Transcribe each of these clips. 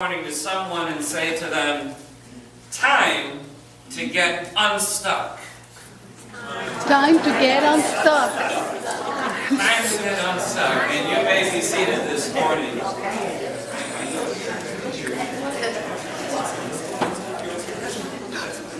Morning to someone and say to them, time to get unstuck. Time to get unstuck. Time to get unstuck. And you may be seated this morning.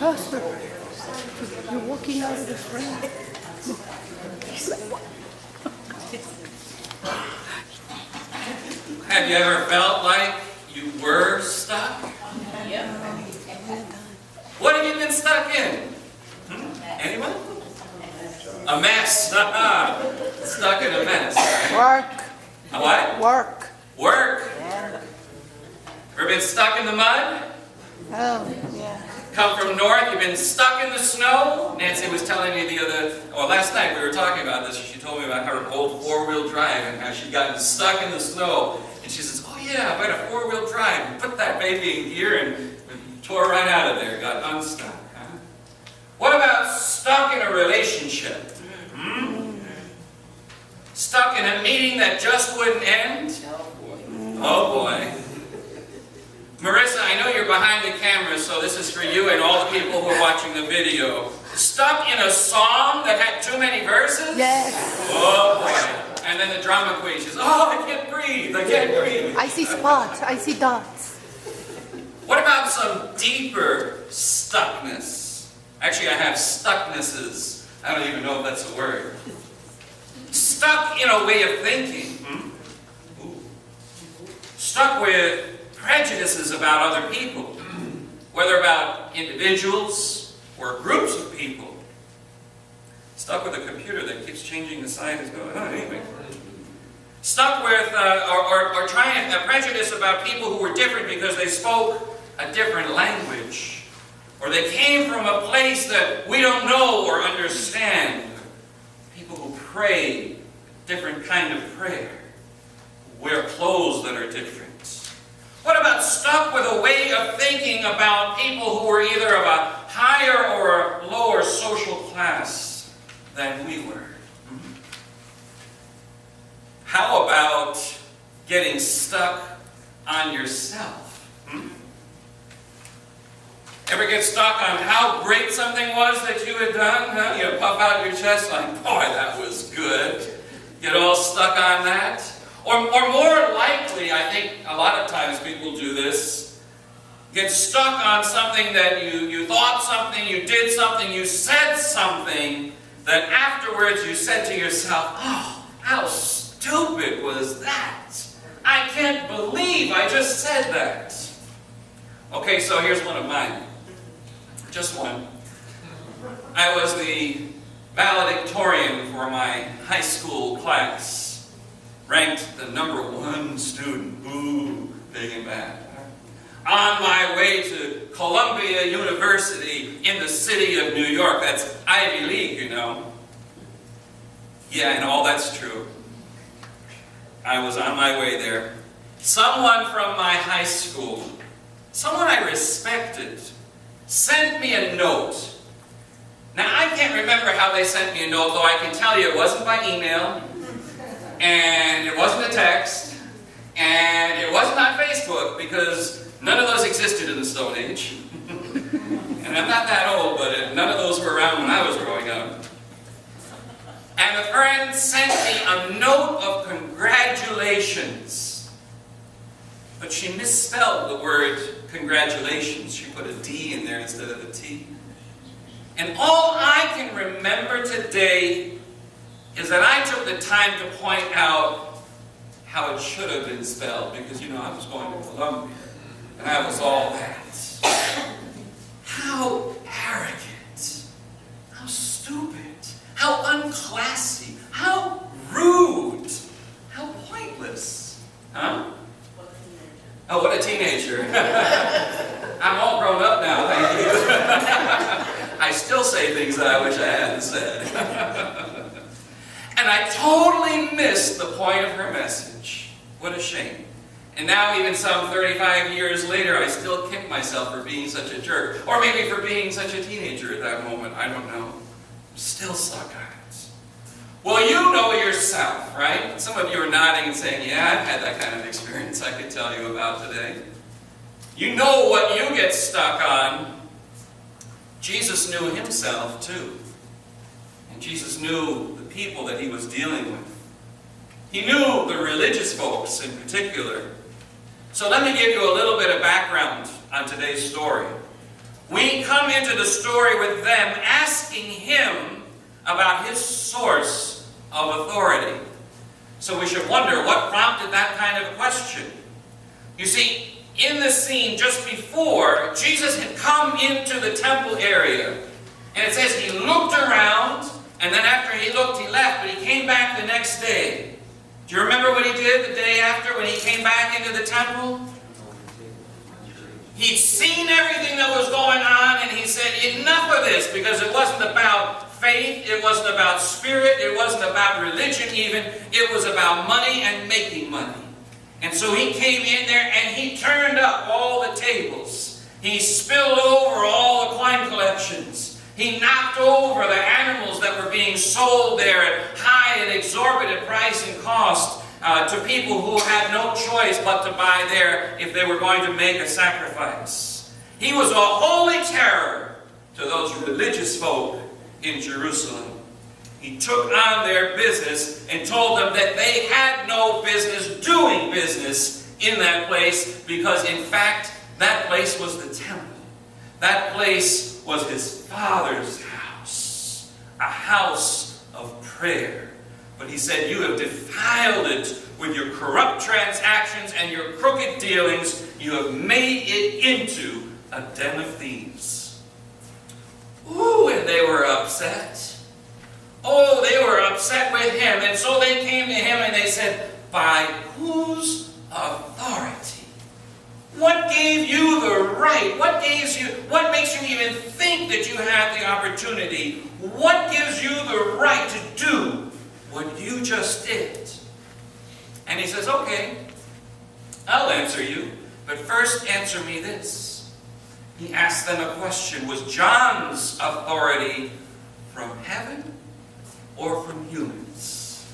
Pastor, you're walking out of the frame. Have you ever felt like you were stuck? Yep. What have you been stuck in? Anyone? A mess. Stuck in a mess. Work. A what? Work. Work. Ever been stuck in the mud? Oh, yeah. Come from north, you've been stuck in the snow? Nancy was telling me last night we were talking about this. She told me about her old four-wheel drive and how she'd gotten stuck in the snow. And she says, oh yeah, I had a four-wheel drive. And put that baby in gear and tore right out of there, got unstuck. Huh? What about stuck in a relationship? Stuck in a meeting that just wouldn't end? Oh boy. Marissa, I know you're behind the camera, so this is for you and all the people who are watching the video. Stuck in a song that had too many verses? Yes. Oh boy. And then the drama queen says, oh, I can't breathe, I can't breathe. I see spots. I see dots. What about some deeper stuckness? Actually, I have stucknesses. I don't even know if that's a word. Stuck in a way of thinking. Ooh. Stuck with prejudices about other people, whether about individuals or groups of people. Stuck with a computer that keeps changing the side is going on anyway. Stuck with or trying a prejudice about people who were different because they spoke a different language, or they came from a place that we don't know or understand. People who pray a different kind of prayer, who wear clothes that are different. What about stuck with a way of thinking about people who were either of a higher or a lower social class than we were? How about getting stuck on yourself? Ever get stuck on how great something was that you had done? Huh? You puff out your chest like, boy, that was good. Get all stuck on that? Or more likely, I think a lot of times people do this, get stuck on something that you thought something, you did something, you said something, that afterwards you said to yourself, oh, how stupid was that? I can't believe I just said that. Okay, so here's one of mine. Just one. I was the valedictorian for my high school class. Ranked the #1 student. Ooh, big and bad. On my way to Columbia University in the city of New York. That's Ivy League, you know. Yeah, I know, that's true. I was on my way there. Someone from my high school, someone I respected, sent me a note. Now, I can't remember how they sent me a note, though I can tell you it wasn't by email. And it wasn't a text, and it wasn't on Facebook, because none of those existed in the Stone Age. And I'm not that old, but none of those were around when I was growing up. And the friend sent me a note of congratulations. But she misspelled the word congratulations. She put a D in there instead of a T. And all I can remember today is that I took the time to point out how it should have been spelled, because, you know, I was going to Columbia, and I was all that. How arrogant, how stupid, how unclassy, how rude, how pointless. Huh? Oh, what a teenager. I'm all grown up now, thank you. I still say things that I wish I hadn't said. And I totally missed the point of her message. What a shame. And now, even some 35 years later, I still kick myself for being such a jerk. Or maybe for being such a teenager at that moment. I don't know. I'm still stuck on it. Well, you know yourself, right? Some of you are nodding and saying, yeah, I've had that kind of experience I could tell you about today. You know what you get stuck on. Jesus knew himself too. And Jesus knew the people that he was dealing with. He knew the religious folks in particular. So let me give you a little bit of background on today's story. We come into the story with them asking him about his source of authority. So we should wonder what prompted that kind of question. You see, in the scene just before, Jesus had come into the temple area. And it says he looked around, and then after he looked, he left, but he came back the next day. Do you remember what he did the day after when he came back into the temple? He'd seen everything that was going on, and he said, enough of this, because it wasn't about faith, it wasn't about spirit, it wasn't about religion even, it was about money and making money. And so he came in there and he turned up all the tables. He spilled over all the coin collections. He knocked over the animals that were being sold there at high and exorbitant price and cost to people who had no choice but to buy there if they were going to make a sacrifice. He was a holy terror to those religious folk in Jerusalem. He took on their business and told them that they had no business doing business in that place because, in fact, that place was the temple. That place was his Father's house, a house of prayer. But he said, you have defiled it with your corrupt transactions and your crooked dealings. You have made it into a den of thieves. Ooh, and they were upset. Oh, they were upset with him. And so they came to him and they said, by whose authority? What gave you the right? What makes you even think that you had the opportunity? What gives you the right to do what you just did? And he says, okay, I'll answer you, but first answer me this. He asked them a question. Was John's authority from heaven or from humans?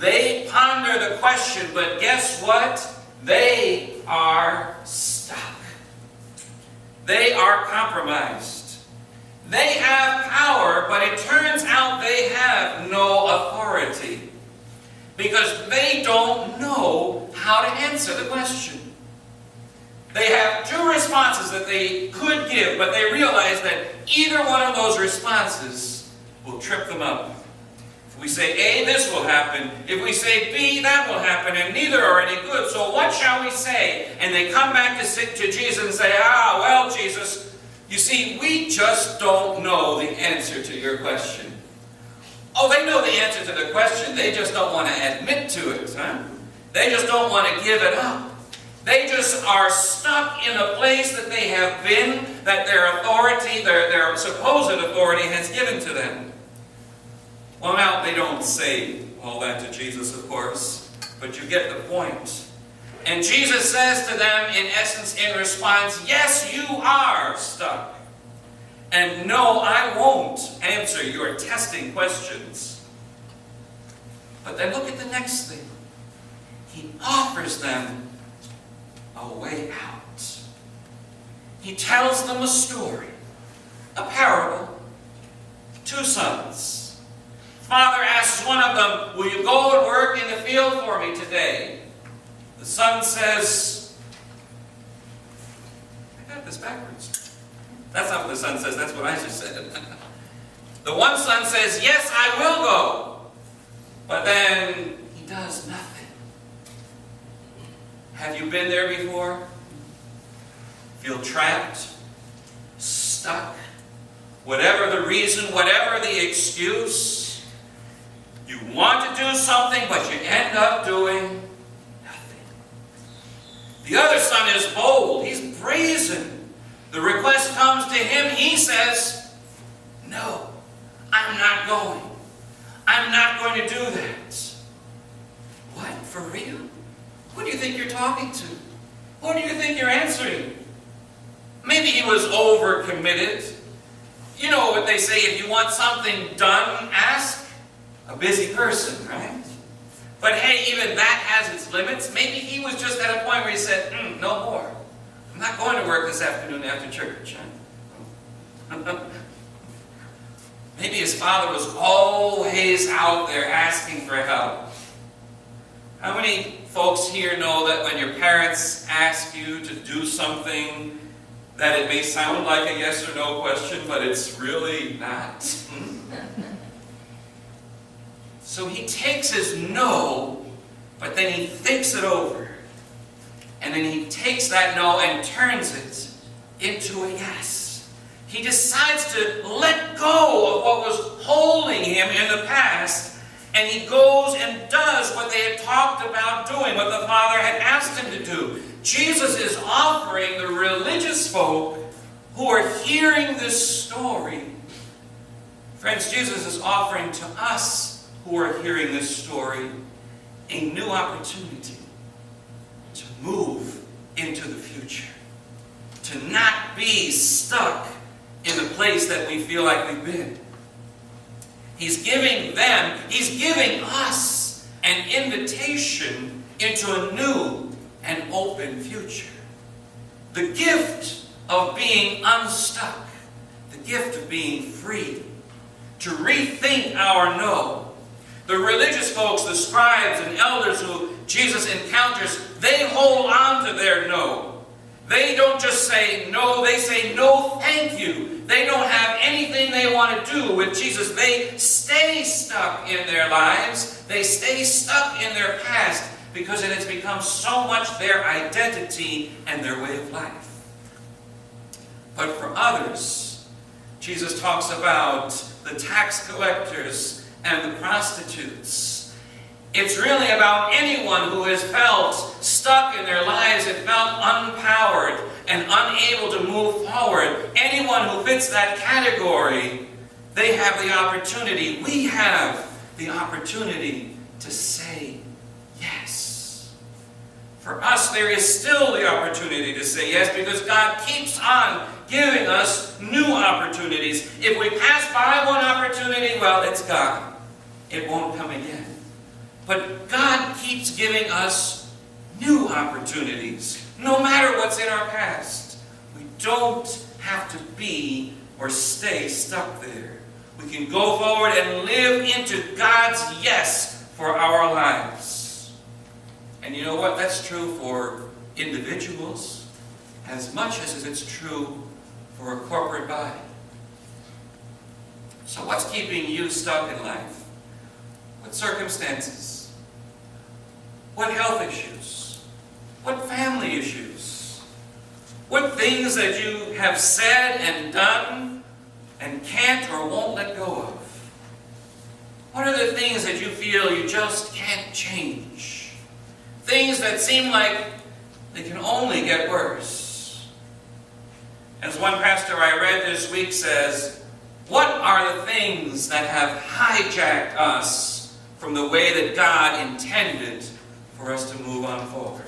They ponder the question, but guess what? They are stuck. They are compromised. They have power, but it turns out they have no authority because they don't know how to answer the question. They have two responses that they could give, but they realize that either one of those responses will trip them up. If we say A, this will happen. If we say B, that will happen, and neither are any good. So what shall we say? And they come back to Jesus and say, well, Jesus, you see, we just don't know the answer to your question. Oh, they know the answer to the question. They just don't want to admit to it. Huh? They just don't want to give it up. They just are stuck in a place that they have been, that their authority, their supposed authority has given to them. Well, now, they don't say all that to Jesus, of course, but you get the point. And Jesus says to them, in essence, in response, yes, you are stuck. And no, I won't answer your testing questions. But then look at the next thing. He offers them a way out. He tells them a story, a parable. Two sons. Father asks one of them, will you go and work in the field for me today? The son says, I got this backwards. That's not what the son says, that's what I just said. The one son says, yes, I will go. But then he does nothing. Have you been there before? Feel trapped? Stuck? Whatever the reason, whatever the excuse, you want to do something, but you end up doing nothing. The other son is bold. He's brazen. The request comes to him. He says, no, I'm not going. I'm not going to do that. What? For real? Who do you think you're talking to? Who do you think you're answering? Maybe he was overcommitted. You know what they say, if you want something done, ask a busy person, right? But hey, even that has its limits. Maybe he was just at a point where he said, no more. I'm not work this afternoon after church. Huh? Maybe his father was always out there asking for help. How many folks here know that when your parents ask you to do something, that it may sound like a yes or no question, but it's really not? So he takes his no, but then he thinks it over. And then he takes that no and turns it into a yes. He decides to let go of what was holding him in the past, and he goes and does what they had talked about doing, what the Father had asked him to do. Jesus is offering the religious folk who are hearing this story. Friends, Jesus is offering to us who are hearing this story a new opportunity to move into the future, to not be stuck in the place that we feel like we've been. He's giving us an invitation into a new and open future. The gift of being unstuck, the gift of being free, to rethink our no. The religious folks, the scribes and elders who Jesus encounters, they hold on to their no. They don't just say no, they say no thank you. They don't have anything they want to do with Jesus. They stay stuck in their lives. They stay stuck in their past because it has become so much their identity and their way of life. But for others, Jesus talks about the tax collectors and the prostitutes. It's really about anyone who has felt stuck in their lives and felt unpowered and unable to move forward. Anyone who fits that category, they have the opportunity, we have the opportunity to say yes. For us, there is still the opportunity to say yes because God keeps on giving us new opportunities. If we pass by one opportunity, well, it's gone. It won't come again. But God keeps giving us new opportunities, no matter what's in our past. We don't have to be or stay stuck there. We can go forward and live into God's yes for our lives. And you know what? That's true for individuals as much as it's true for a corporate body. So what's keeping you stuck in life? What circumstances? What health issues? What family issues? What things that you have said and done and can't or won't let go of? What are the things that you feel you just can't change? Things that seem like they can only get worse. As one pastor I read this week says, what are the things that have hijacked us from the way that God intended for us to move on forward?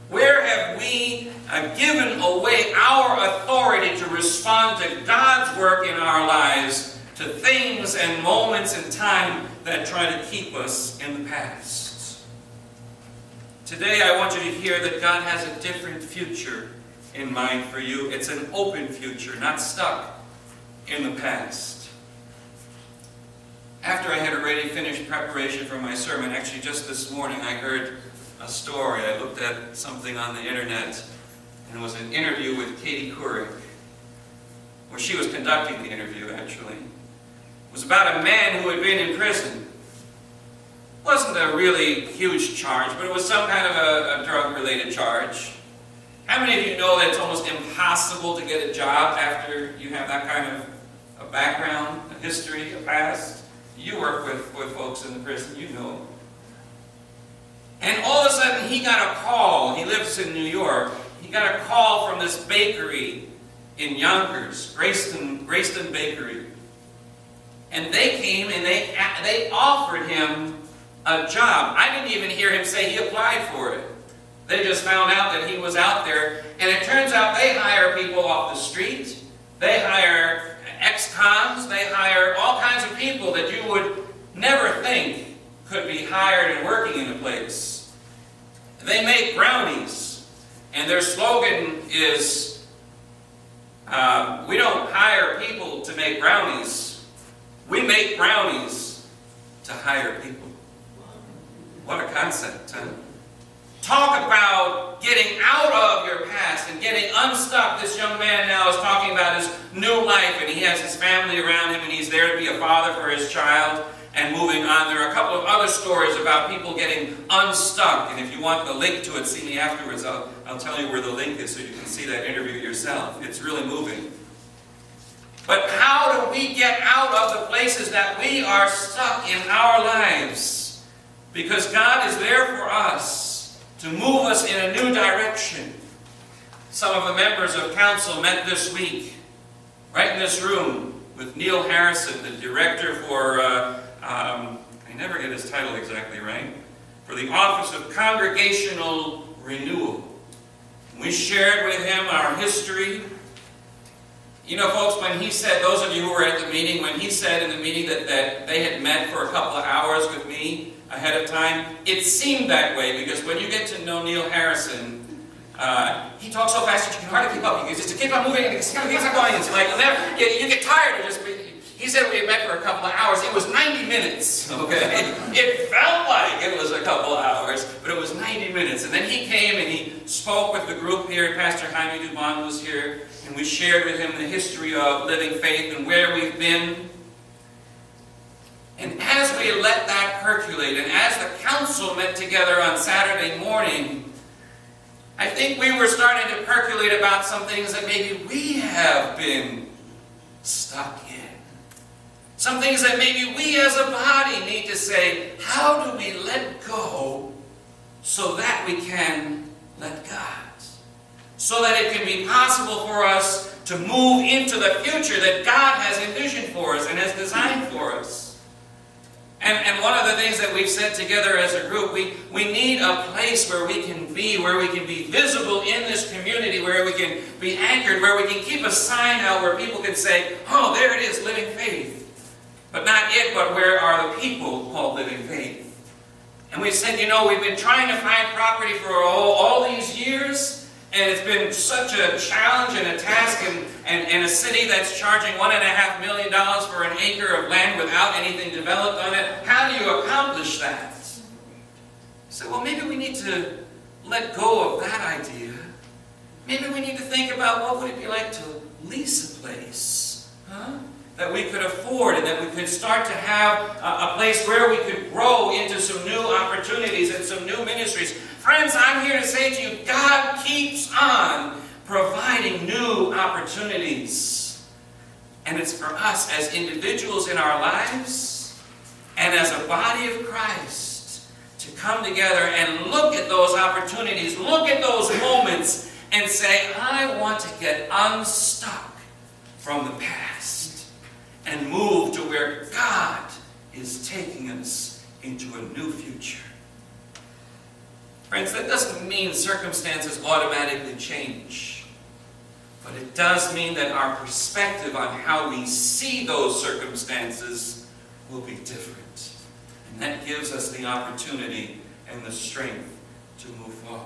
Where have we given away our authority to respond to God's work in our lives to things and moments in time that try to keep us in the past? Today I want you to hear that God has a different future in mind for you. It's an open future, not stuck in the past. After I had already finished preparation for my sermon, actually just this morning I heard a story. I looked at something on the internet, and it was an interview with Katie Couric, where she was conducting the interview, actually. It was about a man who had been in prison. It wasn't a really huge charge, but it was some kind of a drug-related charge. How many of you know that it's almost impossible to get a job after you have that kind of a background, a history, a past? You work with folks in the prison, you know. And all of a sudden he got a call. He lives in New York. He got a call from this bakery in Yonkers, Grayston Bakery. And they came and they offered him a job. I didn't even hear him say he applied for it. They just found out that he was out there. And it turns out they hire people off the street. They hire ex-cons. They hire all kinds of people that you would never think could be hired and working in a place. They make brownies. And their slogan is, we don't hire people to make brownies. We make brownies to hire people. What a concept, huh? Talk about getting out of your past and getting unstuck. This young man now is talking about his new life, and he has his family around him, and he's there to be a father for his child and moving on. There are a couple of other stories about people getting unstuck, and if you want the link to it, see me afterwards. I'll tell you where the link is so you can see that interview yourself. It's really moving. But how do we get out of the places that we are stuck in our lives? Because God is there for us to move us in a new direction. Some of the members of council met this week, right in this room, with Neil Harrison, the director for, I never get his title exactly right, for the Office of Congregational Renewal. We shared with him our history. You know, folks, when he said, those of you who were at the meeting, when he said in the meeting that they had met for a couple of hours with me ahead of time, it seemed that way, because when you get to know Neil Harrison, he talks so fast that you can hardly keep up. You just keep on moving, and it's kind of keeps on going. It's like, you get tired of just being. He said we had met for a couple of hours. It was 90 minutes, okay? It felt like it was a couple of hours, but it was 90 minutes. And then he came and he spoke with the group here. Pastor Jaime Dubon was here, and we shared with him the history of living faith and where we've been. And as we let that percolate, and as the council met together on Saturday morning, I think we were starting to percolate about some things that maybe we have been stuck in. Some things that maybe we as a body need to say, how do we let go so that we can let God? So that it can be possible for us to move into the future that God has envisioned for us and has designed for us. And one of the things that we've said together as a group, we need a place where we can be visible in this community, where we can be anchored, where we can keep a sign out where people can say, oh, there it is, living faith. But not it, but where are the people called living faith? And we said, you know, we've been trying to find property for all these years, and it's been such a challenge and a task, and a city that's charging $1.5 million for an acre of land without anything developed on it. How do you accomplish that? So, well, maybe we need to let go of that idea. Maybe we need to think about what would it be like to lease a place, that we could afford, and that we could start to have a place where we could grow into some new opportunities and some new ministries. Friends, I'm here to say to you, God keeps on providing new opportunities. And it's for us as individuals in our lives and as a body of Christ to come together and look at those opportunities, look at those moments, and say, I want to get unstuck from the past and move to where God is taking us into a new future. Friends, that doesn't mean circumstances automatically change. But it does mean that our perspective on how we see those circumstances will be different. And that gives us the opportunity and the strength to move forward.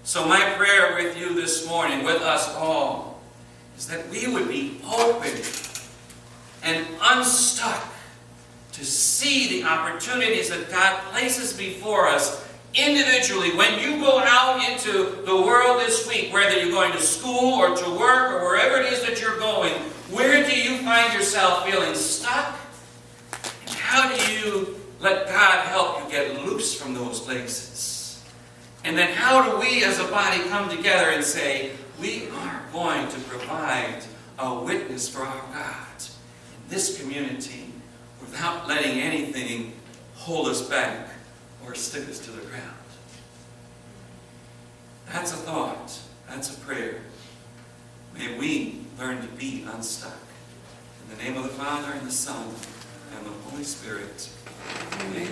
So my prayer with you this morning, with us all, is that we would be open and unstuck to see the opportunities that God places before us individually. When you go out into the world this week, whether you're going to school or to work or wherever it is that you're going, where do you find yourself feeling stuck? And how do you let God help you get loose from those places? And then how do we as a body come together and say, we are going to provide a witness for our God in this community without letting anything hold us back or stick us to the ground? That's a thought. That's a prayer. May we learn to be unstuck. In the name of the Father, and the Son, and the Holy Spirit. Amen.